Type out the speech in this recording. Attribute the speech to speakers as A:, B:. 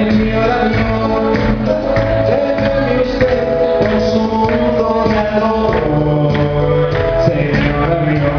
A: Señora mío, déjeme usted por su mundo de adoro. Señora mío,